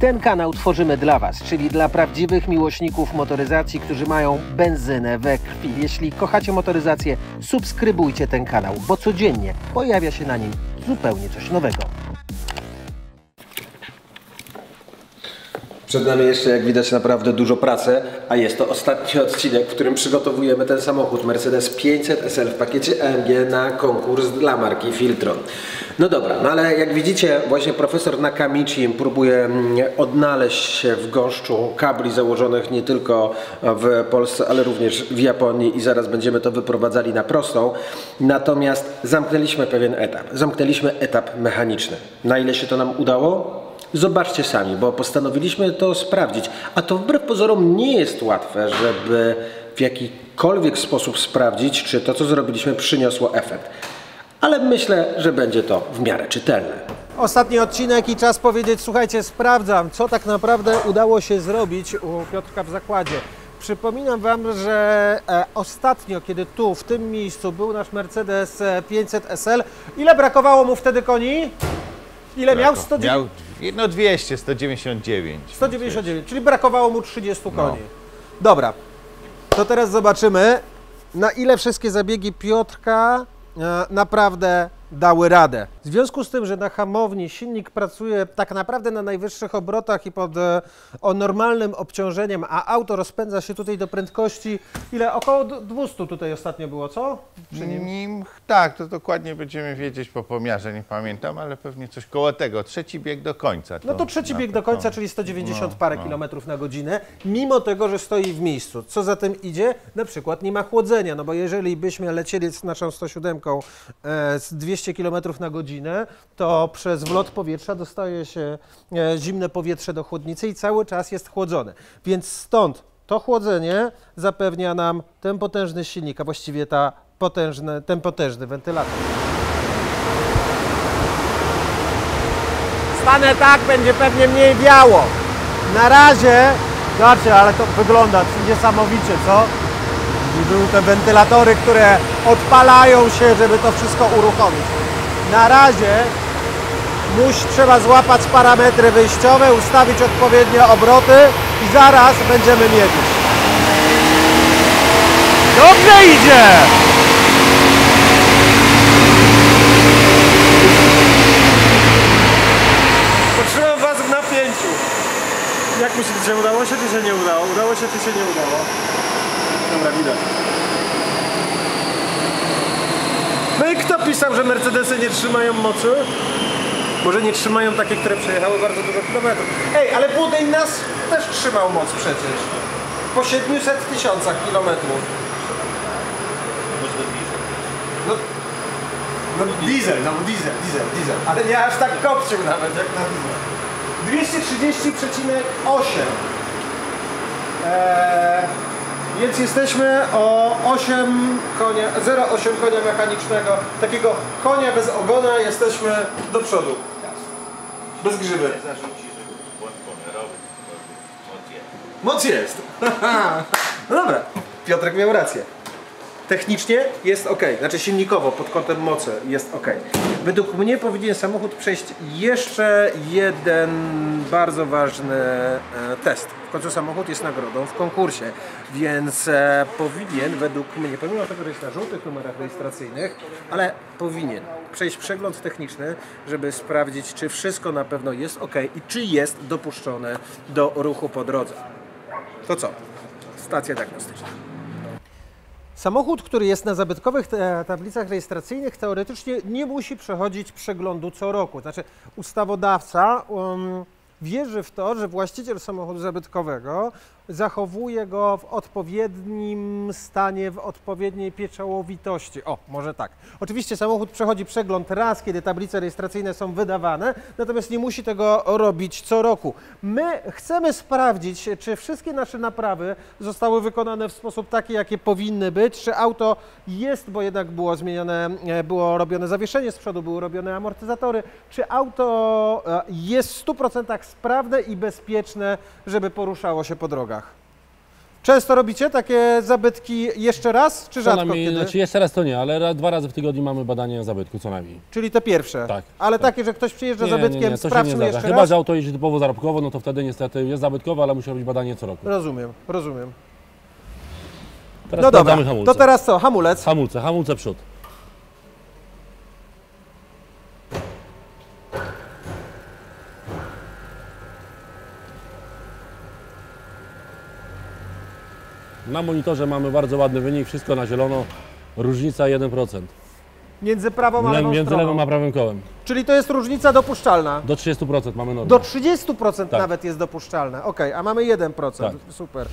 Ten kanał tworzymy dla Was, czyli dla prawdziwych miłośników motoryzacji, którzy mają benzynę we krwi. Jeśli kochacie motoryzację, subskrybujcie ten kanał, bo codziennie pojawia się na nim zupełnie coś nowego. Przed nami jeszcze, jak widać, naprawdę dużo pracy, a jest to ostatni odcinek, w którym przygotowujemy ten samochód Mercedes 500 SL w pakiecie AMG na konkurs dla marki Filtron. No dobra, no ale jak widzicie, właśnie profesor Nakamichi próbuje odnaleźć się w gąszczu kabli założonych nie tylko w Polsce, ale również w Japonii i zaraz będziemy to wyprowadzali na prostą. Natomiast zamknęliśmy pewien etap. Zamknęliśmy etap mechaniczny. Na ile się to nam udało? Zobaczcie sami, bo postanowiliśmy to sprawdzić. A to wbrew pozorom nie jest łatwe, żeby w jakikolwiek sposób sprawdzić, czy to, co zrobiliśmy, przyniosło efekt. Ale myślę, że będzie to w miarę czytelne. Ostatni odcinek i czas powiedzieć, słuchajcie, sprawdzam, co tak naprawdę udało się zrobić u Piotrka w zakładzie. Przypominam Wam, że ostatnio, kiedy tu, w tym miejscu był nasz Mercedes 500 SL, ile brakowało mu wtedy koni? Ile miał? 109? No 200, 199. 199, czyli brakowało mu 30 koni. Dobra, to teraz zobaczymy, na ile wszystkie zabiegi Piotrka naprawdę dały radę. W związku z tym, że na hamowni silnik pracuje tak naprawdę na najwyższych obrotach i pod normalnym obciążeniem, a auto rozpędza się tutaj do prędkości, ile? Około 200 tutaj ostatnio było, co? Przy nim? Tak, to dokładnie będziemy wiedzieć po pomiarze, nie pamiętam, ale pewnie coś koło tego. Trzeci bieg do końca. No to trzeci bieg do końca, czyli 190 parę kilometrów na godzinę, mimo tego, że stoi w miejscu. Co za tym idzie? Na przykład nie ma chłodzenia, no bo jeżeli byśmy lecieli z naszą 107 z 200 km na godzinę, to przez wlot powietrza dostaje się zimne powietrze do chłodnicy i cały czas jest chłodzone. Więc stąd to chłodzenie zapewnia nam ten potężny silnik, a właściwie ten potężny wentylator. Stanę tak, będzie pewnie mniej wiało. Na razie, zobaczcie, ale to wygląda niesamowicie, co? Były te wentylatory, które odpalają się, żeby to wszystko uruchomić. Na razie trzeba złapać parametry wyjściowe, ustawić odpowiednie obroty i zaraz będziemy mierzyć. Dobrze idzie! Potrzymam Was w napięciu. Jak myślicie, czy udało się, czy się nie udało? Udało się, czy się nie udało? Dobra, widać. No i kto pisał, że Mercedesy nie trzymają mocy? Może nie trzymają takie, które przejechały bardzo dużo kilometrów. Ej, ale budyń nas też trzymał moc przecież. Po 700 000 kilometrów. No diesel, diesel. Ale nie aż tak kopcił nawet jak na diesel. 230,8. Więc jesteśmy o 8 konia, 0,8 konia mechanicznego, takiego konia bez ogona, jesteśmy do przodu. Bez grzyby. Moc jest. No dobra, Piotrek miał rację. Technicznie jest ok, znaczy silnikowo pod kątem mocy jest ok. Według mnie powinien samochód przejść jeszcze jeden bardzo ważny test. W końcu samochód jest nagrodą w konkursie, więc powinien według mnie, pomimo tego, że jest na żółtych numerach rejestracyjnych, ale powinien przejść przegląd techniczny, żeby sprawdzić, czy wszystko na pewno jest ok i czy jest dopuszczone do ruchu po drodze. To co? Stacja diagnostyczna. Samochód, który jest na zabytkowych tablicach rejestracyjnych, teoretycznie nie musi przechodzić przeglądu co roku. Znaczy ustawodawca wierzy w to, że właściciel samochodu zabytkowego zachowuje go w odpowiednim stanie, w odpowiedniej pieczołowitości. O, może tak. Oczywiście samochód przechodzi przegląd raz, kiedy tablice rejestracyjne są wydawane, natomiast nie musi tego robić co roku. My chcemy sprawdzić, czy wszystkie nasze naprawy zostały wykonane w sposób taki, jakie powinny być, czy auto jest, bo jednak było zmienione, było robione zawieszenie z przodu, były robione amortyzatory, czy auto jest w 100% sprawne i bezpieczne, żeby poruszało się po drogach. Często robicie takie zabytki jeszcze raz, czy rzadko najmniej, kiedy? znaczy jeszcze raz to nie, ale 2 razy w tygodniu mamy badanie zabytku co najmniej. Czyli te pierwsze? Tak. Ale tak. takie, że ktoś przyjeżdża Nie, zabytkiem, to się nie sprawdźmy zdarza. jeszcze Chyba, raz? że auto jeździ typowo zarobkowo, no to wtedy niestety jest zabytkowe, ale musi robić badanie co roku. Rozumiem, rozumiem. Teraz No dobra, sprawdzamy hamulce. to teraz co? Hamulec? Hamulce przód. Na monitorze mamy bardzo ładny wynik, wszystko na zielono, różnica 1%. Między prawą a lewą Między stroną. lewym a prawym kołem. Czyli to jest różnica dopuszczalna? Do 30% mamy normę. Do 30% Tak. nawet jest dopuszczalne. Ok, a mamy 1%. Tak. Super.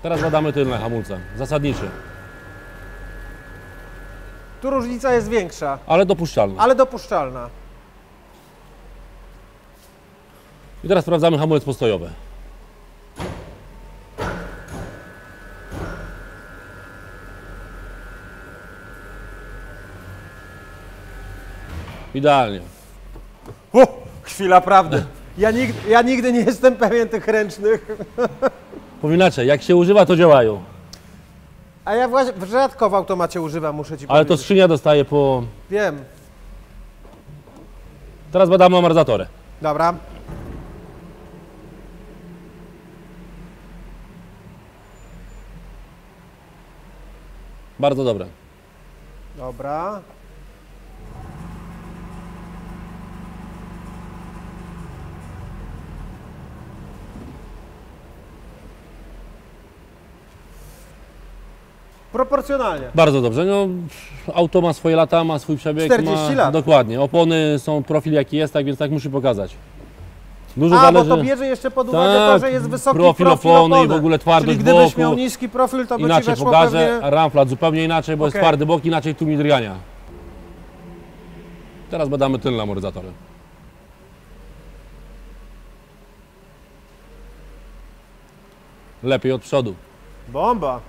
Teraz badamy tylne hamulce, zasadniczy, Tu różnica jest większa, ale dopuszczalny. ale dopuszczalna. I teraz sprawdzamy hamulec postojowy. Idealnie. Chwila prawdy. Ja nigdy nie jestem pewien tych ręcznych. Powiem inaczej, jak się używa, to działają. A ja właśnie rzadko w automacie używam, muszę ci Ale to powiedzieć. skrzynia dostaje po... Wiem. Teraz badamy amortyzatory. Dobra. Bardzo dobre. Dobra. Proporcjonalnie. Bardzo dobrze. No, auto ma swoje lata, ma swój przebieg. 40 lat. Dokładnie. Opony są profil jaki jest, tak więc tak musi pokazać. Dużo A, zależy... bo to bierze jeszcze pod uwagę Tak, to, że jest wysoki profil opony i w ogóle twardość Czyli gdybyś boku. miał niski profil, to by ci Inaczej weszło pokażę, pewnie... ramflat zupełnie inaczej, bo jest Okej. twardy bok, inaczej tu mi drgania. Teraz badamy tylne amortyzatory. Lepiej od przodu. Bomba.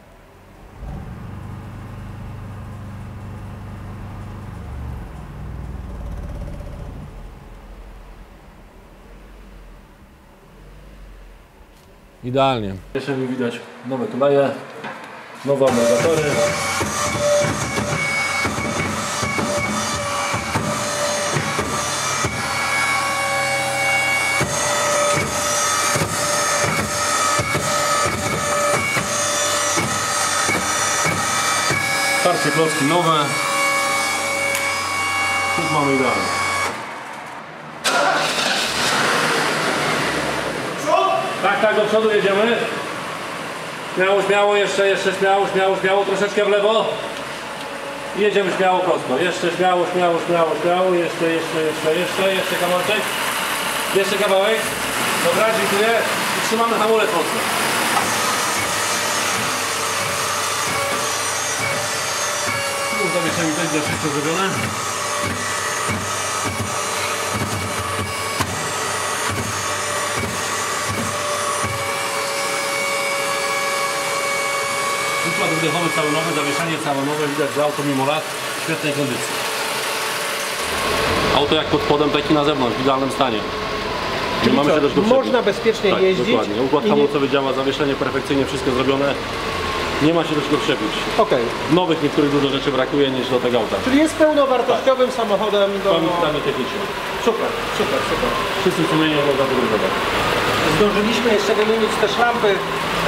Idealnie. Jeszcze widać nowe tuleje, nowe amortyzatory. Tarcie klocki nowe. Tu mamy idealnie. Tak, do przodu jedziemy. Śmiało, jeszcze śmiało, troszeczkę w lewo. I jedziemy śmiało prosto. Jeszcze śmiało, jeszcze kawałek. Jeszcze kawałek. Dobra, dziękuję. I trzymamy hamulec mocno. Tu zawieszenie będzie wszystko zrobione. Układ wydechowy cały nowy, zawieszenie całe nowe, widać, że auto mimo lat w świetnej kondycji. Auto jak pod spodem, tak i na zewnątrz, w idealnym stanie. Nie mamy się też do przebiegu. Można bezpiecznie Tak, jeździć. dokładnie. Układ hamulcowy działa, zawieszenie perfekcyjnie, wszystko zrobione. Nie ma się do czego przebić. Okej. Nowych niektórych dużo rzeczy brakuje niż do tego auta. Czyli jest pełnowartościowym samochodem do... Pamiętamy technicznie. Super. Czystym sumieniem można podróżować. Zdążyliśmy jeszcze wymienić też lampy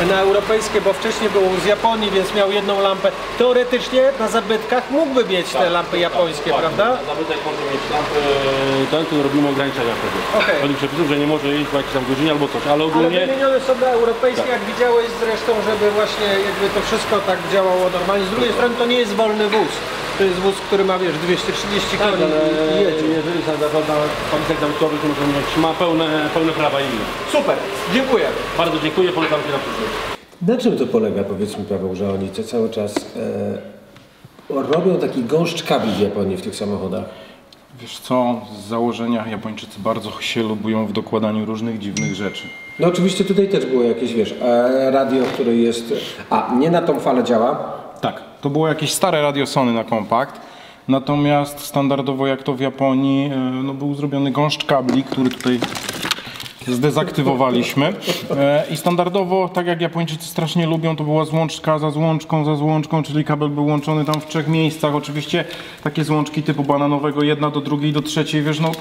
na europejskie, bo wcześniej był z Japonii, więc miał jedną lampę. Teoretycznie na zabytkach mógłby mieć te lampy japońskie, prawda? Na zabytek może mieć lampy, tu robimy ograniczenia wtedy. Okej. Według przepisów, że nie może jeździć po jakiejś tam godzinie albo coś, ale Ale ogólnie... wymienione są na europejskie, Tak. jak widziałeś zresztą, żeby właśnie jakby to wszystko tak działało normalnie. Z drugiej strony to nie jest wolny wóz. To jest wóz, który ma, wiesz, 230 Tak, koni ale i jedzie. jeżeli zakłada pamiętek zabytkowy, to może mieć, ma pełne prawa i inne. Super, dziękuję. Bardzo dziękuję, polecam się na przyszłość. Na czym to polega, powiedzmy, Paweł, że oni cały czas robią taki gąszcz kabli w Japonii w tych samochodach? Wiesz co, z założenia Japończycy bardzo się lubują w dokładaniu różnych dziwnych rzeczy. No oczywiście tutaj też było jakieś, wiesz, radio, które jest... nie na tą falę działa. Tak, to było jakieś stare radio Sony na kompakt, natomiast standardowo jak to w Japonii, no był zrobiony gąszcz kabli, który tutaj zdezaktywowaliśmy i standardowo, tak jak Japończycy strasznie lubią, to była złączka za złączką, czyli kabel był łączony tam w 3 miejscach. Oczywiście takie złączki typu bananowego, jedna do drugiej, do trzeciej, wiesz, no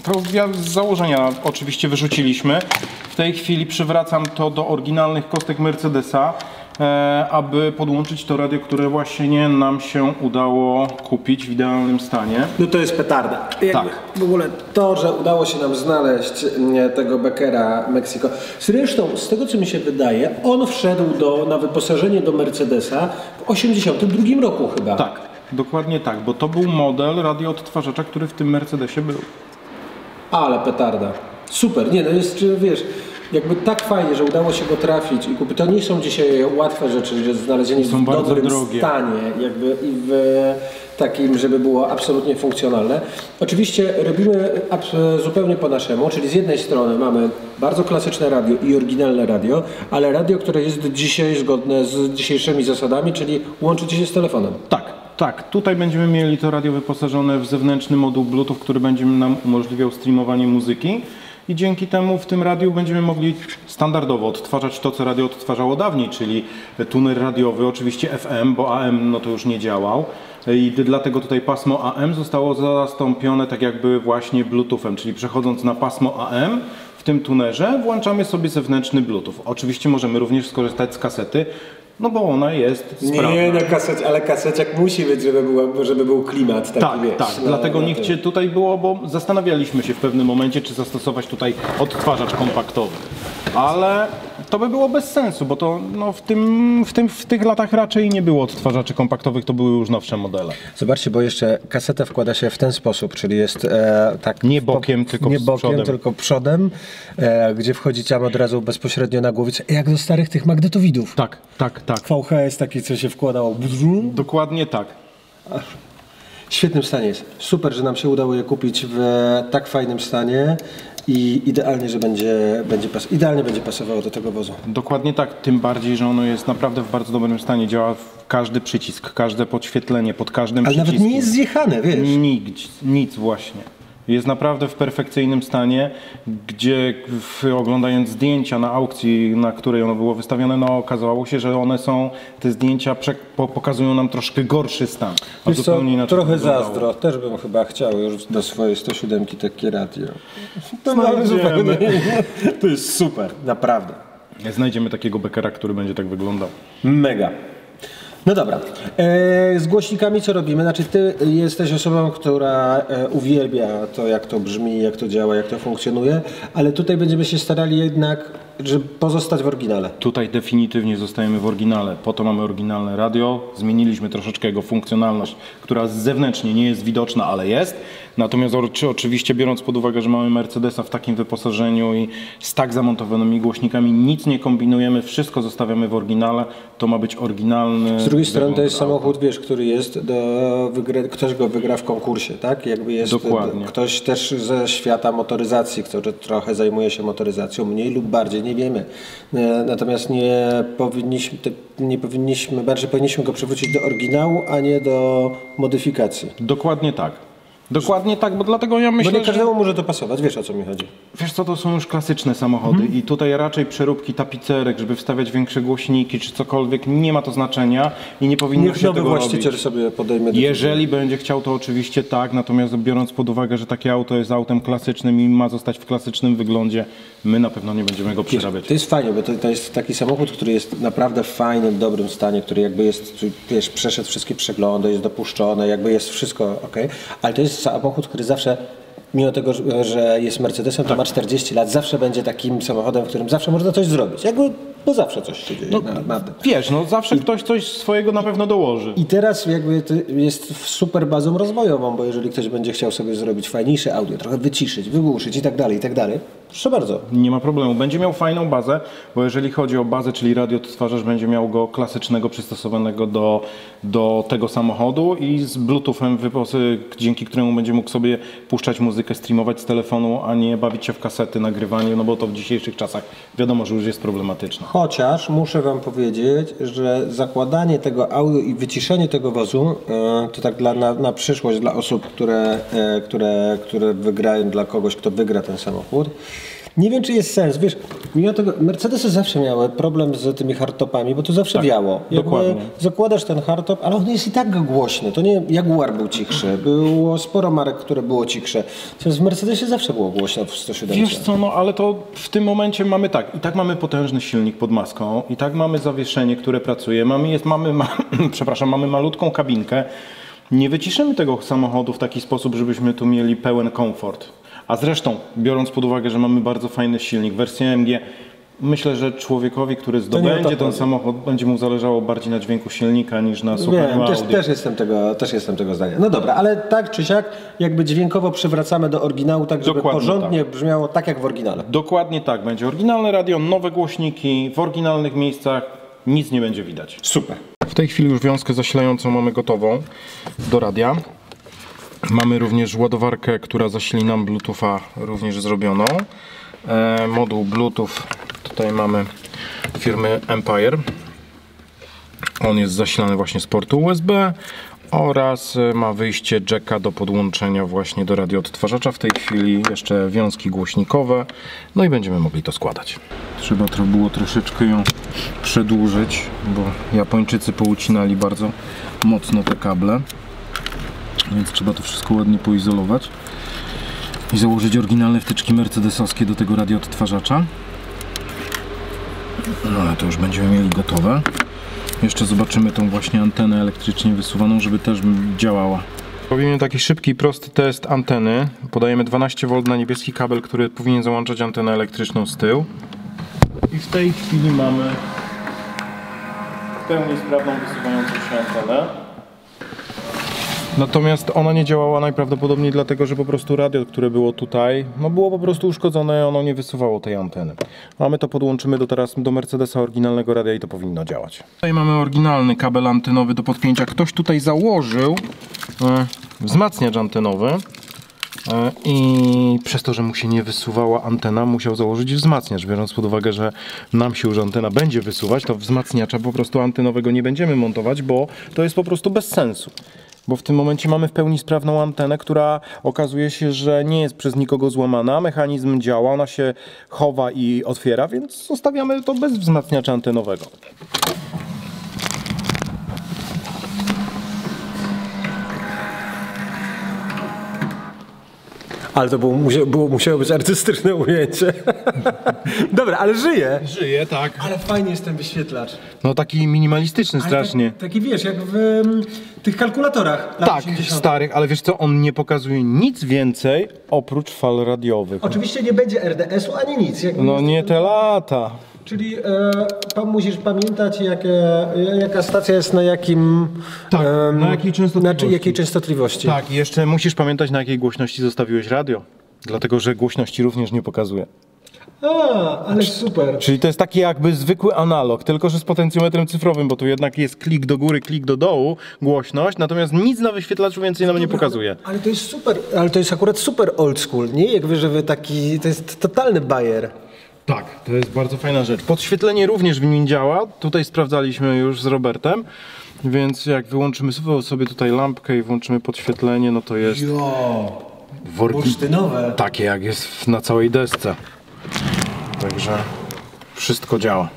to z założenia oczywiście wyrzuciliśmy. W tej chwili przywracam to do oryginalnych kostek Mercedesa, aby podłączyć to radio, które właśnie nam się udało kupić w idealnym stanie. No to jest petarda. Tak. W ogóle to, że udało się nam znaleźć tego Beckera Mexico. Zresztą, z tego co mi się wydaje, on wszedł na wyposażenie do Mercedesa w 1982 roku chyba. Tak, dokładnie tak, bo to był model radioodtwarzacza, który w tym Mercedesie był. Ale petarda. Super, nie no jest, wiesz, jakby tak fajnie, że udało się go trafić i kupić. To nie są dzisiaj łatwe rzeczy, że znalezienie Są w bardzo dobrym drogie. stanie jakby i w takim, żeby było absolutnie funkcjonalne. Oczywiście robimy zupełnie po naszemu, czyli z jednej strony mamy bardzo klasyczne radio i oryginalne radio, ale radio, które jest dzisiaj zgodne z dzisiejszymi zasadami, czyli łączycie się z telefonem. Tak, tutaj będziemy mieli to radio wyposażone w zewnętrzny moduł Bluetooth, który będzie nam umożliwiał streamowanie muzyki i dzięki temu w tym radiu będziemy mogli standardowo odtwarzać to, co radio odtwarzało dawniej, czyli tuner radiowy, oczywiście FM, bo AM no to już nie działał i dlatego tutaj pasmo AM zostało zastąpione tak jakby właśnie Bluetoothem, czyli przechodząc na pasmo AM w tym tunerze włączamy sobie zewnętrzny Bluetooth. Oczywiście możemy również skorzystać z kasety, no bo ona jest sprawna. Nie na kasecie, ale kaseciak musi być, żeby był klimat taki, wiesz. Tak, dlatego niech Cię tutaj było, bo zastanawialiśmy się w pewnym momencie, czy zastosować tutaj odtwarzacz kompaktowy. Ale to by było bez sensu, bo to no, w tych latach raczej nie było odtwarzaczy kompaktowych, to były już nowsze modele. Zobaczcie, bo jeszcze kasetę wkłada się w ten sposób, czyli jest tak... Nie bokiem, tylko przodem. Tylko przodem, gdzie wchodzi tam od razu bezpośrednio na głowicę, jak do starych tych magnetowidów. Tak. VHS taki, co się wkładało. Dokładnie tak. W świetnym stanie jest. Super, że nam się udało je kupić w tak fajnym stanie i idealnie będzie pasowało do tego wozu. Dokładnie tak, tym bardziej, że ono jest naprawdę w bardzo dobrym stanie. Działa w każdy przycisk, każde podświetlenie, pod każdym Ale przyciskiem. nawet nie jest zjechane, wiesz. Nic właśnie. Jest naprawdę w perfekcyjnym stanie, gdzie oglądając zdjęcia na aukcji, na której ono było wystawione, no okazało się, że te zdjęcia pokazują nam troszkę gorszy stan. Wiesz co, trochę wyglądało. zazdro. Też bym chyba chciał już do swojej 107 takie radio. To jest super, naprawdę. Znajdziemy takiego Beckera, który będzie tak wyglądał. Mega. No dobra, z głośnikami co robimy? Znaczy ty jesteś osobą, która uwielbia to, jak to brzmi, jak to działa, jak to funkcjonuje, ale tutaj będziemy się starali jednak, żeby pozostać w oryginale. Tutaj definitywnie zostajemy w oryginale, po to mamy oryginalne radio, zmieniliśmy troszeczkę jego funkcjonalność, która zewnętrznie nie jest widoczna, ale jest. Natomiast oczywiście biorąc pod uwagę, że mamy Mercedesa w takim wyposażeniu i z tak zamontowanymi głośnikami, nic nie kombinujemy, wszystko zostawiamy w oryginale, to ma być oryginalny. Z drugiej strony to jest samochód, wiesz, który jest ktoś go wygra w konkursie, tak? Jakby jest dokładnie. Ktoś też ze świata motoryzacji, który trochę zajmuje się motoryzacją, mniej lub bardziej, nie wiemy. Natomiast powinniśmy go przywrócić do oryginału, a nie do modyfikacji. Dokładnie tak. Dokładnie tak, bo dlatego ja myślę, bo nie każdemu może to pasować, wiesz o co mi chodzi. Wiesz co, to są już klasyczne samochody i tutaj raczej przeróbki tapicerek, żeby wstawiać większe głośniki czy cokolwiek, nie ma to znaczenia i nie powinno się tego właściciel robić. sobie podejmie decyzję. Jeżeli będzie chciał, to oczywiście tak, natomiast biorąc pod uwagę, że takie auto jest autem klasycznym i ma zostać w klasycznym wyglądzie, my na pewno nie będziemy go przerabiać. To jest fajnie, bo to jest taki samochód, który jest naprawdę w fajnym, dobrym stanie, który jakby jest, wiesz, przeszedł wszystkie przeglądy, jest dopuszczony, jakby jest wszystko okej, ale to jest samochód, który zawsze, mimo tego, że jest Mercedesem, to ma 40 lat, zawsze będzie takim samochodem, w którym zawsze można coś zrobić. Jakby, bo zawsze coś się dzieje. Wiesz, no zawsze ktoś coś swojego na pewno dołoży. I teraz jakby to jest super bazą rozwojową, bo jeżeli ktoś będzie chciał sobie zrobić fajniejsze audio, trochę wyciszyć, wygłuszyć i tak dalej, proszę bardzo. Nie ma problemu. Będzie miał fajną bazę, bo jeżeli chodzi o bazę, czyli radioodtwarzacz, będzie miał go klasycznego, przystosowanego do tego samochodu i z Bluetoothem, dzięki któremu będzie mógł sobie puszczać muzykę, streamować z telefonu, a nie bawić się w kasety, nagrywanie, no bo to w dzisiejszych czasach wiadomo, że już jest problematyczne. Chociaż muszę wam powiedzieć, że zakładanie tego audio i wyciszenie tego wozu, to tak na przyszłość dla osób, które wygrają, dla kogoś, kto wygra ten samochód, Nie wiem, czy jest sens. Wiesz, mimo tego Mercedesy zawsze miały problem z tymi hardtopami, bo to zawsze wiało. dokładnie. Zakładasz ten hardtop, ale on jest i tak głośny. To nie Jaguar był cichszy. Było sporo marek, które było cichsze. Natomiast w Mercedesie zawsze było głośno w 107. Wiesz co, no ale to w tym momencie mamy tak. I tak mamy potężny silnik pod maską. I tak mamy zawieszenie, które pracuje. Mamy malutką kabinkę. Nie wyciszymy tego samochodu w taki sposób, żebyśmy tu mieli pełen komfort. A zresztą, biorąc pod uwagę, że mamy bardzo fajny silnik, wersję AMG, myślę, że człowiekowi, który zdobędzie ten samochód, będzie mu zależało bardziej na dźwięku silnika niż na słuchaniu audio. Też jestem tego zdania. No dobra, ale tak czy siak, jakby dźwiękowo przywracamy do oryginału, tak żeby Dokładnie porządnie brzmiało tak jak w oryginale. Dokładnie tak. Będzie oryginalne radio, nowe głośniki, w oryginalnych miejscach, nic nie będzie widać. Super. W tej chwili już wiązkę zasilającą mamy gotową do radia. Mamy również ładowarkę, która zasili nam Bluetootha, również zrobioną. Moduł Bluetooth tutaj mamy firmy Empire. On jest zasilany właśnie z portu USB oraz ma wyjście jacka do podłączenia właśnie do radioodtwarzacza. W tej chwili jeszcze wiązki głośnikowe. No i będziemy mogli to składać. Trzeba było troszeczkę ją przedłużyć, bo Japończycy poucinali bardzo mocno te kable. Więc trzeba to wszystko ładnie poizolować i założyć oryginalne wtyczki mercedesowskie do tego radioodtwarzacza. No ale to już będziemy mieli gotowe. Jeszcze zobaczymy tą właśnie antenę elektrycznie wysuwaną, żeby też działała. Robimy taki szybki i prosty test anteny. Podajemy 12 V na niebieski kabel, który powinien załączać antenę elektryczną z tyłu. I w tej chwili mamy w pełni sprawną wysuwającą się antenę. Natomiast ona nie działała najprawdopodobniej dlatego, że po prostu radio, które było tutaj, no było po prostu uszkodzone i ono nie wysuwało tej anteny. A my to podłączymy teraz do Mercedesa oryginalnego radia i to powinno działać. Tutaj mamy oryginalny kabel antenowy do podpięcia. Ktoś tutaj założył wzmacniacz antenowy i przez to, że mu się nie wysuwała antena, musiał założyć wzmacniacz. Biorąc pod uwagę, że nam się już antena będzie wysuwać, to wzmacniacza po prostu antenowego nie będziemy montować, bo to jest po prostu bez sensu. Bo w tym momencie mamy w pełni sprawną antenę, która okazuje się, że nie jest przez nikogo złamana. Mechanizm działa, ona się chowa i otwiera, więc zostawiamy to bez wzmacniacza antenowego. Ale to musiało być artystyczne ujęcie. Dobra, ale żyje. Żyje, tak. Ale fajnie jest ten wyświetlacz. No taki minimalistyczny strasznie. Taki wiesz, jak w tych kalkulatorach lat Tak, 80. starych, ale wiesz co, on nie pokazuje nic więcej oprócz fal radiowych. Oczywiście nie będzie RDS-u ani nic. No nie te lata. Czyli musisz pamiętać, jaka stacja jest na jakim... Tak, na jakiej częstotliwości. Jakiej częstotliwości. Tak, i jeszcze musisz pamiętać, na jakiej głośności zostawiłeś radio. Dlatego, że głośności również nie pokazuje. Ale super. Czyli to jest taki jakby zwykły analog, tylko że z potencjometrem cyfrowym, bo tu jednak jest klik do góry, klik do dołu, głośność, natomiast nic na wyświetlaczu więcej nam nie pokazuje. Ale to jest super, ale to jest akurat super old school, nie? Jak wyżywy taki, to jest totalny bajer. Tak, to jest bardzo fajna rzecz. Podświetlenie również w nim działa, tutaj sprawdzaliśmy już z Robertem, więc jak wyłączymy sobie tutaj lampkę i włączymy podświetlenie, no to jest bursztynowe. Takie jak jest na całej desce. Także wszystko działa.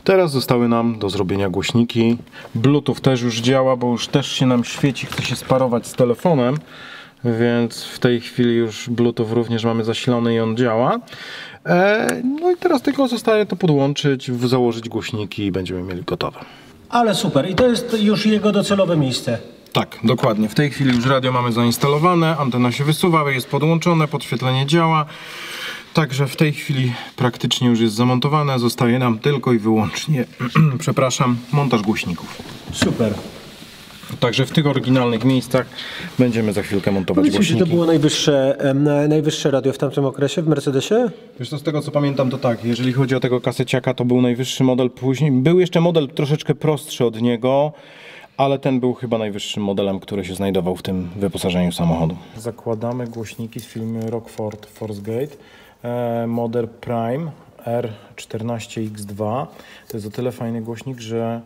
Teraz zostały nam do zrobienia głośniki. Bluetooth też już działa, bo już też się nam świeci, chce się sparować z telefonem. Więc w tej chwili już Bluetooth również mamy zasilony i on działa. No i teraz tylko zostaje to podłączyć, założyć głośniki i będziemy mieli gotowe. Ale super. I to jest już jego docelowe miejsce. Tak, dokładnie. W tej chwili już radio mamy zainstalowane, antena się wysuwa, jest podłączone, podświetlenie działa. Także w tej chwili praktycznie już jest zamontowane. Zostaje nam tylko i wyłącznie, przepraszam, montaż głośników. Super. Także w tych oryginalnych miejscach będziemy za chwilkę montować Powiedzmy, głośniki. czy to było najwyższe radio w tamtym okresie w Mercedesie? Wiesz co, z tego co pamiętam to tak, jeżeli chodzi o tego kaseciaka, to był najwyższy model, później był jeszcze model troszeczkę prostszy od niego, ale ten był chyba najwyższym modelem, który się znajdował w tym wyposażeniu samochodu. Zakładamy głośniki z firmy Rockford Force Gate, model Prime R14X2. To jest o tyle fajny głośnik, że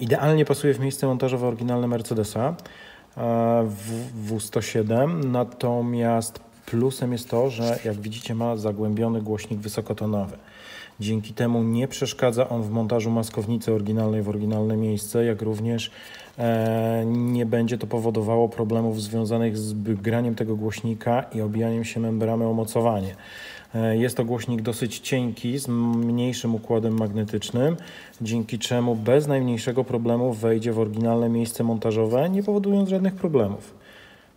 idealnie pasuje w miejsce montażowe oryginalne Mercedesa W107, natomiast Plusem jest to, że jak widzicie ma zagłębiony głośnik wysokotonowy. Dzięki temu nie przeszkadza on w montażu maskownicy oryginalnej w oryginalne miejsce, jak również nie będzie to powodowało problemów związanych z graniem tego głośnika i obijaniem się membrany o mocowanie. Jest to głośnik dosyć cienki, z mniejszym układem magnetycznym, dzięki czemu bez najmniejszego problemu wejdzie w oryginalne miejsce montażowe, nie powodując żadnych problemów.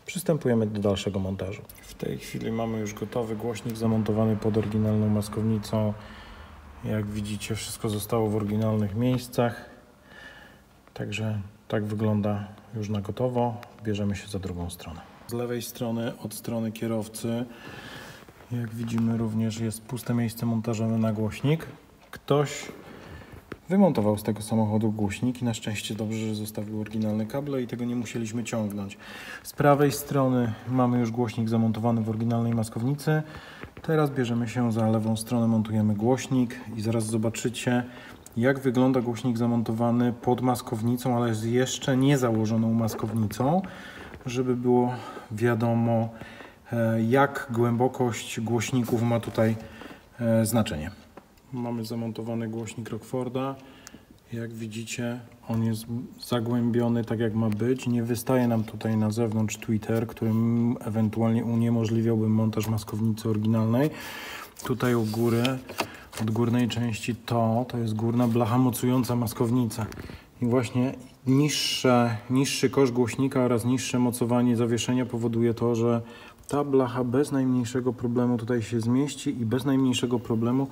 Przystępujemy do dalszego montażu. W tej chwili mamy już gotowy głośnik zamontowany pod oryginalną maskownicą. Jak widzicie, wszystko zostało w oryginalnych miejscach. Także tak wygląda już na gotowo. Bierzemy się za drugą stronę. Z lewej strony, od strony kierowcy, jak widzimy, również jest puste miejsce montażowe na głośnik. Ktoś wymontował z tego samochodu głośnik i na szczęście dobrze, że zostawił oryginalne kable i tego nie musieliśmy ciągnąć. Z prawej strony mamy już głośnik zamontowany w oryginalnej maskownicy. Teraz bierzemy się za lewą stronę, montujemy głośnik i zaraz zobaczycie, jak wygląda głośnik zamontowany pod maskownicą, ale z jeszcze nie założoną maskownicą, żeby było wiadomo, jak głębokość głośników ma tutaj znaczenie. Mamy zamontowany głośnik Rockforda. Jak widzicie, on jest zagłębiony tak jak ma być. Nie wystaje nam tutaj na zewnątrz tweeter, którym ewentualnie uniemożliwiałby montaż maskownicy oryginalnej. Tutaj u góry, od górnej części to jest górna blacha mocująca maskownica. I właśnie niższy kosz głośnika oraz niższe mocowanie zawieszenia powoduje to, że ta blacha bez najmniejszego problemu tutaj się zmieści i bez najmniejszego problemu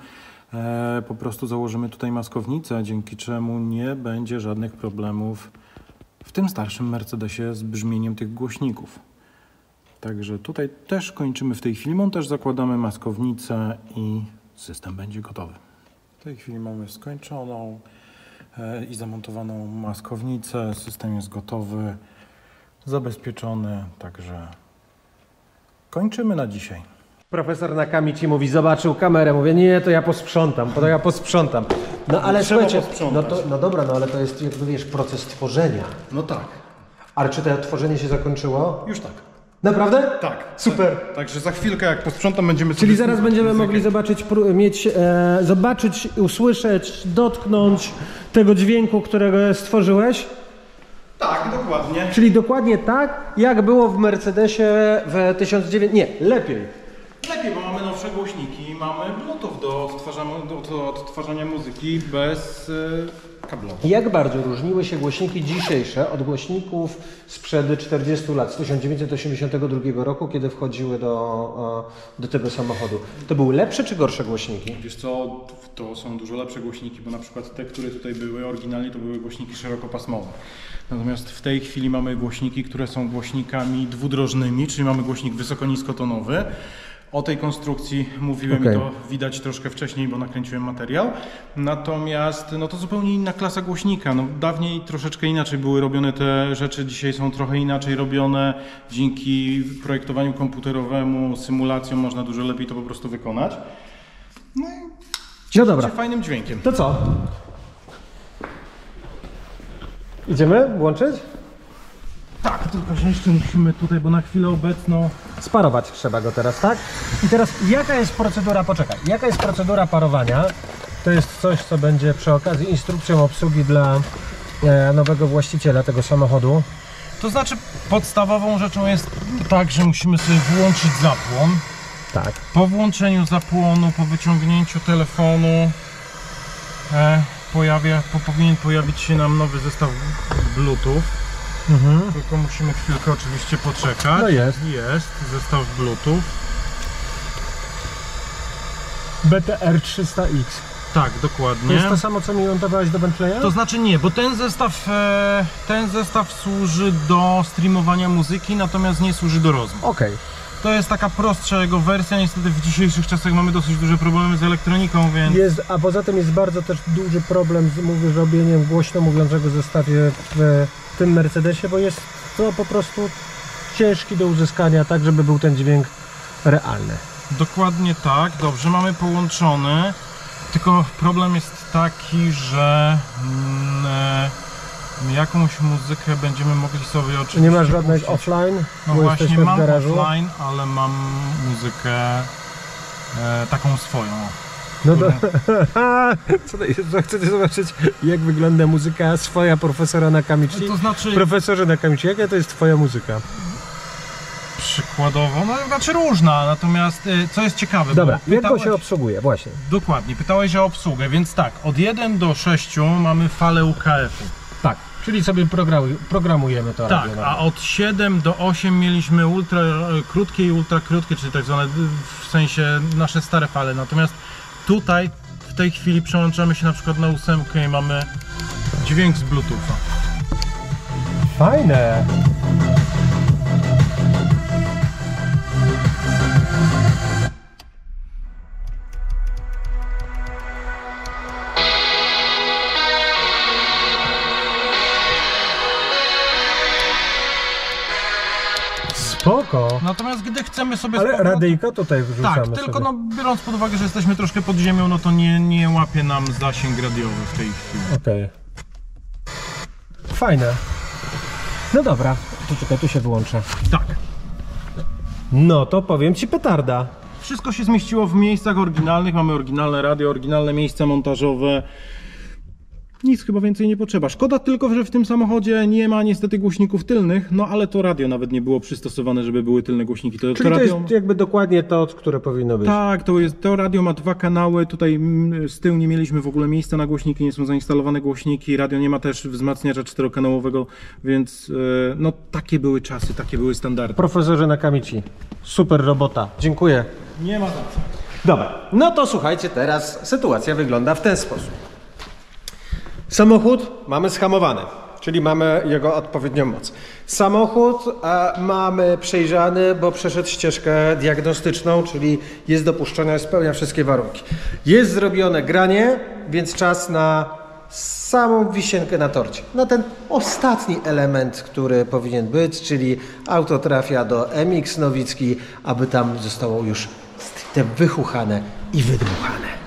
po prostu założymy tutaj maskownicę, dzięki czemu nie będzie żadnych problemów w tym starszym Mercedesie z brzmieniem tych głośników. Także tutaj też kończymy w tej chwili montaż, zakładamy maskownicę i system będzie gotowy. W tej chwili mamy skończoną i zamontowaną maskownicę, system jest gotowy, zabezpieczony, także kończymy na dzisiaj. Profesor Nakamichi mówi, zobaczył kamerę, mówię, nie, to ja posprzątam, No ale słuchajcie, no dobra, no ale to jest, jakby wiesz, proces tworzenia. No tak. Ale czy to tworzenie się zakończyło? Już tak. Naprawdę? Tak. Super. Także za chwilkę, jak posprzątam, będziemy Czyli zaraz będziemy mogli zobaczyć, usłyszeć, dotknąć tego dźwięku, którego stworzyłeś? Tak, dokładnie. Czyli dokładnie tak, jak było w Mercedesie w 1900... Nie, lepiej. Lepiej, bo mamy nowsze głośniki, mamy Bluetooth do odtwarzania muzyki bez kablowo. Jak bardzo różniły się głośniki dzisiejsze od głośników sprzed 40 lat, z 1982 roku, kiedy wchodziły do tego samochodu? To były lepsze czy gorsze głośniki? Wiesz co, to są dużo lepsze głośniki, bo na przykład te, które tutaj były, oryginalnie to były głośniki szerokopasmowe. Natomiast w tej chwili mamy głośniki, które są głośnikami dwudrożnymi, czyli mamy głośnik wysoko-niskotonowy. O tej konstrukcji mówiłem i to widać troszkę wcześniej, bo nakręciłem materiał. Natomiast no to zupełnie inna klasa głośnika. No, dawniej troszeczkę inaczej były robione te rzeczy, dzisiaj są trochę inaczej robione. Dzięki projektowaniu komputerowemu, symulacjom można dużo lepiej to po prostu wykonać. No i dobra. Fajnym dźwiękiem. To co? Idziemy włączyć? Tak, tylko że jeszcze musimy tutaj, bo na chwilę obecną... Sparować trzeba go teraz, tak? I teraz jaka jest procedura parowania? To jest coś, co będzie przy okazji instrukcją obsługi dla nowego właściciela tego samochodu. To znaczy podstawową rzeczą jest tak, że musimy sobie włączyć zapłon. Tak. Po włączeniu zapłonu, po wyciągnięciu telefonu powinien pojawić się nam nowy zestaw Bluetooth. Tylko musimy chwilkę oczywiście poczekać. No jest. Jest zestaw Bluetooth. BTR 300X. Tak, dokładnie. To jest to samo, co mi montowałeś do Bentleya? To znaczy nie, bo ten zestaw służy do streamowania muzyki, natomiast nie służy do rozmów. Okej. To jest taka prostsza jego wersja, niestety w dzisiejszych czasach mamy dosyć duże problemy z elektroniką, więc... A poza tym jest bardzo też duży problem z robieniem głośno mówiącego zestawie w tym Mercedesie, bo jest to po prostu ciężki do uzyskania, tak żeby był ten dźwięk realny. Dokładnie tak, dobrze, mamy połączony, tylko problem jest taki, że Jakąś muzykę będziemy mogli sobie oczywiście Nie masz żadnych puścić. offline? No bo właśnie jesteśmy w mam garażu? offline, ale mam muzykę taką swoją. No to... Co to jest? Chcecie zobaczyć, jak wygląda muzyka swoja profesora Nakamichi? To znaczy... Profesorze Nakamichi, jaka to jest twoja muzyka? Przykładowo, no znaczy różna, natomiast co jest ciekawe, Dobra, bo jak go się obsługuje? Właśnie. Dokładnie, pytałeś o obsługę, więc tak, od 1 do 6 mamy falę UKF-u. Tak, czyli sobie programujemy to. Tak, radio. a od 7 do 8 mieliśmy ultra krótkie i ultra krótkie, czyli tak zwane w sensie nasze stare fale, natomiast tutaj w tej chwili przełączamy się na przykład na 8 i mamy dźwięk z Bluetootha. Fajne! Spoko! Natomiast gdy chcemy sobie... Ale radyjka tutaj wrzucamy Tak, sobie. tylko no, biorąc pod uwagę, że jesteśmy troszkę pod ziemią, no to nie łapie nam zasięg radiowy w tej chwili. Okej. Fajne. No dobra, to czekaj, tu się wyłączę. Tak. No to powiem ci petarda. Wszystko się zmieściło w miejscach oryginalnych, mamy oryginalne radio, oryginalne miejsca montażowe. Nic chyba więcej nie potrzeba. Szkoda tylko, że w tym samochodzie nie ma niestety głośników tylnych, no ale to radio nawet nie było przystosowane, żeby były tylne głośniki. Czyli to to radio... jest jakby dokładnie to, które powinno być. Tak, to radio ma 2 kanały, tutaj z tyłu nie mieliśmy w ogóle miejsca na głośniki, nie są zainstalowane głośniki, radio nie ma też wzmacniacza 4-kanałowego, więc no takie były czasy, takie były standardy. Profesorze Nakamichi, super robota. Dziękuję. Nie ma za co. Dobra, no to słuchajcie, teraz sytuacja wygląda w ten sposób. Samochód mamy schamowany, czyli mamy jego odpowiednią moc. Samochód mamy przejrzany, bo przeszedł ścieżkę diagnostyczną, czyli jest dopuszczony, spełnia wszystkie warunki. Jest zrobione granie, więc czas na samą wisienkę na torcie. Na ten ostatni element, który powinien być, czyli auto trafia do MX Nowicki, aby tam zostało już stricte wychuchane i wydmuchane.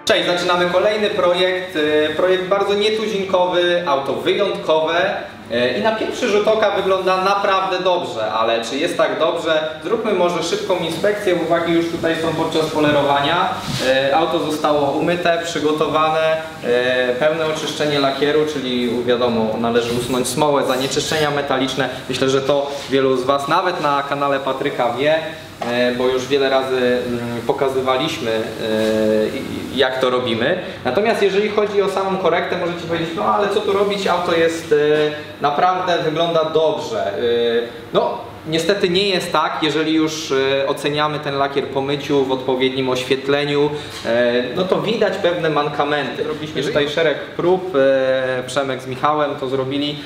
Cześć, zaczynamy kolejny projekt. Projekt bardzo nietuzinkowy, auto wyjątkowe i na pierwszy rzut oka wygląda naprawdę dobrze, ale czy jest tak dobrze? Zróbmy może szybką inspekcję, uwagi już tutaj są podczas polerowania. Auto zostało umyte, przygotowane, pełne oczyszczenie lakieru, czyli wiadomo, należy usunąć smołę, zanieczyszczenia metaliczne. Myślę, że to wielu z Was nawet na kanale Patryka wie, bo już wiele razy pokazywaliśmy, jak to robimy. Natomiast jeżeli chodzi o samą korektę, możecie powiedzieć, no ale co tu robić, auto jest naprawdę, wygląda dobrze. No, niestety nie jest tak, jeżeli już oceniamy ten lakier po myciu w odpowiednim oświetleniu, no to widać pewne mankamenty. Robiliśmy tutaj szereg prób, Przemek z Michałem to zrobili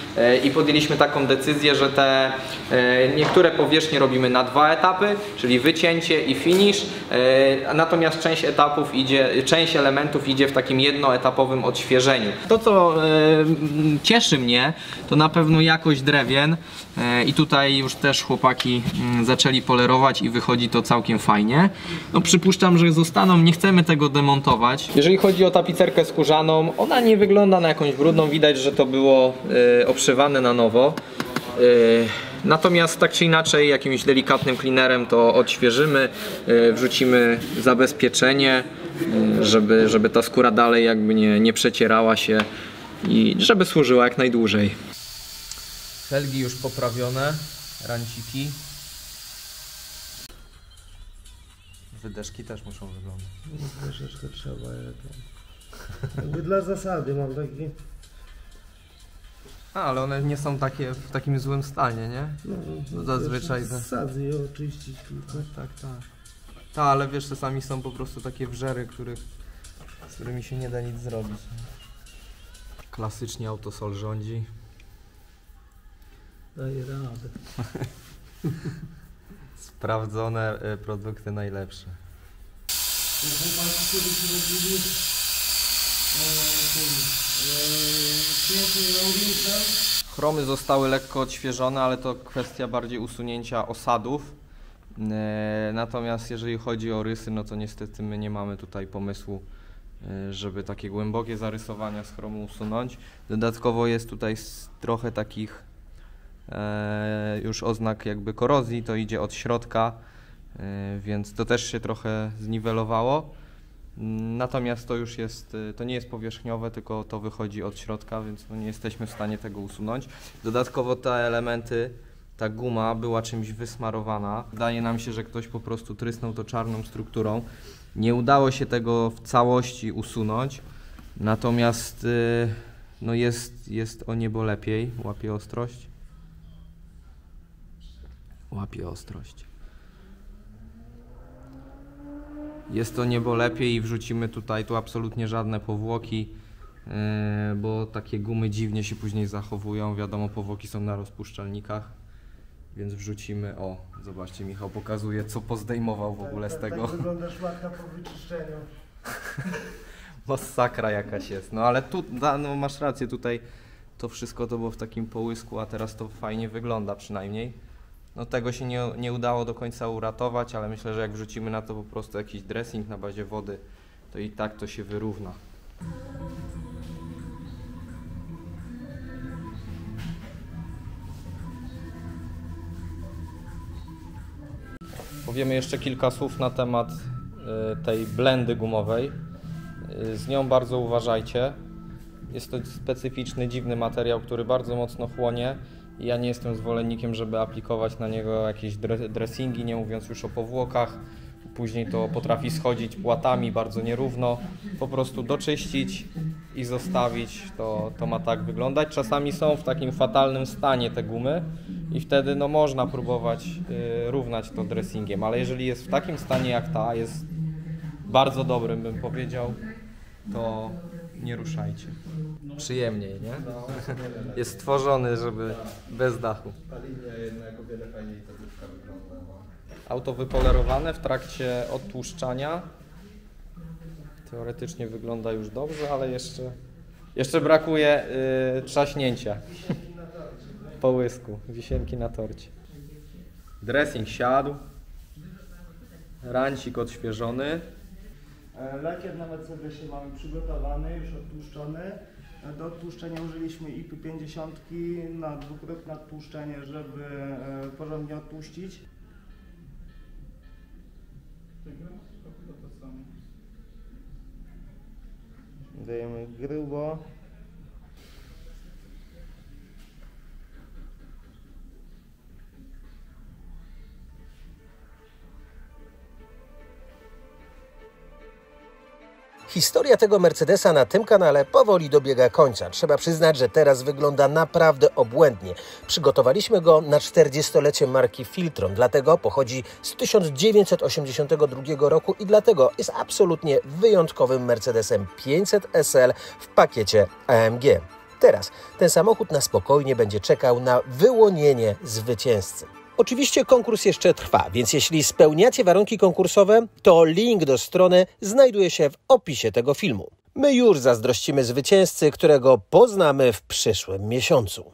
i podjęliśmy taką decyzję, że te niektóre powierzchnie robimy na 2 etapy, czyli wycięcie i finish, natomiast część elementów idzie w takim jednoetapowym odświeżeniu. To, co cieszy mnie, to na pewno jakość drewien i tutaj już też chłopaki zaczęli polerować i wychodzi to całkiem fajnie. No przypuszczam, że zostaną, nie chcemy tego demontować. Jeżeli chodzi o tapicerkę skórzaną, ona nie wygląda na jakąś brudną, widać, że to było obszywane na nowo. Natomiast tak czy inaczej jakimś delikatnym cleanerem to odświeżymy, wrzucimy zabezpieczenie, żeby ta skóra dalej jakby nie przecierała się i żeby służyła jak najdłużej. Felgi już poprawione, ranciki. Wydeszki też muszą wyglądać. Troszeczkę trzeba jakby dla zasady mam taki... Ale one nie są takie w takim złym stanie, nie? No, zazwyczaj Sadzy je oczyścić tylko. Tak. Ale wiesz, czasami są po prostu takie wrzery, z którymi się nie da nic zrobić. Klasycznie Autosol rządzi. Daje radę. Sprawdzone produkty najlepsze. Chromy zostały lekko odświeżone, ale to kwestia bardziej usunięcia osadów. Natomiast jeżeli chodzi o rysy, no to niestety my nie mamy tutaj pomysłu, żeby takie głębokie zarysowania z chromu usunąć. Dodatkowo jest tutaj trochę takich już oznak jakby korozji, to idzie od środka, więc to też się trochę zniwelowało. Natomiast to już jest, to nie jest powierzchniowe, tylko to wychodzi od środka, więc no nie jesteśmy w stanie tego usunąć. Dodatkowo te elementy, ta guma była czymś wysmarowana. Wydaje nam się, że ktoś po prostu trysnął to czarną strukturą. Nie udało się tego w całości usunąć, natomiast no jest o niebo lepiej. Łapie ostrość. Łapie ostrość. Jest to niebo lepiej i wrzucimy tutaj tu absolutnie żadne powłoki, bo takie gumy dziwnie się później zachowują. Wiadomo, powłoki są na rozpuszczalnikach, więc wrzucimy. O, zobaczcie, Michał pokazuje, co pozdejmował w ogóle z tego. Tak wygląda szmatka po wyczyszczeniu. Masakra jakaś jest. No ale tu, no masz rację, tutaj to wszystko to było w takim połysku, a teraz to fajnie wygląda przynajmniej. No tego się nie udało do końca uratować, ale myślę, że jak wrzucimy na to po prostu jakiś dressing na bazie wody, to i tak to się wyrówna. Powiemy jeszcze kilka słów na temat tej blendy gumowej. Z nią bardzo uważajcie. Jest to specyficzny, dziwny materiał, który bardzo mocno chłonie. Ja nie jestem zwolennikiem, żeby aplikować na niego jakieś dressingi, nie mówiąc już o powłokach. Później to potrafi schodzić płatami bardzo nierówno. Po prostu doczyścić i zostawić, to ma tak wyglądać. Czasami są w takim fatalnym stanie te gumy i wtedy no, można próbować równać to dressingiem, ale jeżeli jest w takim stanie jak ta, jest bardzo dobrym, bym powiedział, to nie ruszajcie. Przyjemniej, nie? Jest stworzony, żeby bez dachu. Ta linia jednak o wiele fajniej ta dywka wygląda. Auto wypolerowane w trakcie odtłuszczania. Teoretycznie wygląda już dobrze, ale jeszcze brakuje trzaśnięcia. Połysku, wisienki na torcie. Dressing siadł. Rancik odświeżony. Lakier na Mercedesie mamy przygotowany, już odtłuszczony. Do odtłuszczenia użyliśmy IPy 50 na dwukrotne odtłuszczenie, żeby porządnie odtłuścić. Dajemy grubo. Historia tego Mercedesa na tym kanale powoli dobiega końca. Trzeba przyznać, że teraz wygląda naprawdę obłędnie. Przygotowaliśmy go na 40-lecie marki Filtron, dlatego pochodzi z 1982 roku i dlatego jest absolutnie wyjątkowym Mercedesem 500 SL w pakiecie AMG. Teraz ten samochód na spokojnie będzie czekał na wyłonienie zwycięzcy. Oczywiście konkurs jeszcze trwa, więc jeśli spełniacie warunki konkursowe, to link do strony znajduje się w opisie tego filmu. My już zazdrościmy zwycięzcy, którego poznamy w przyszłym miesiącu.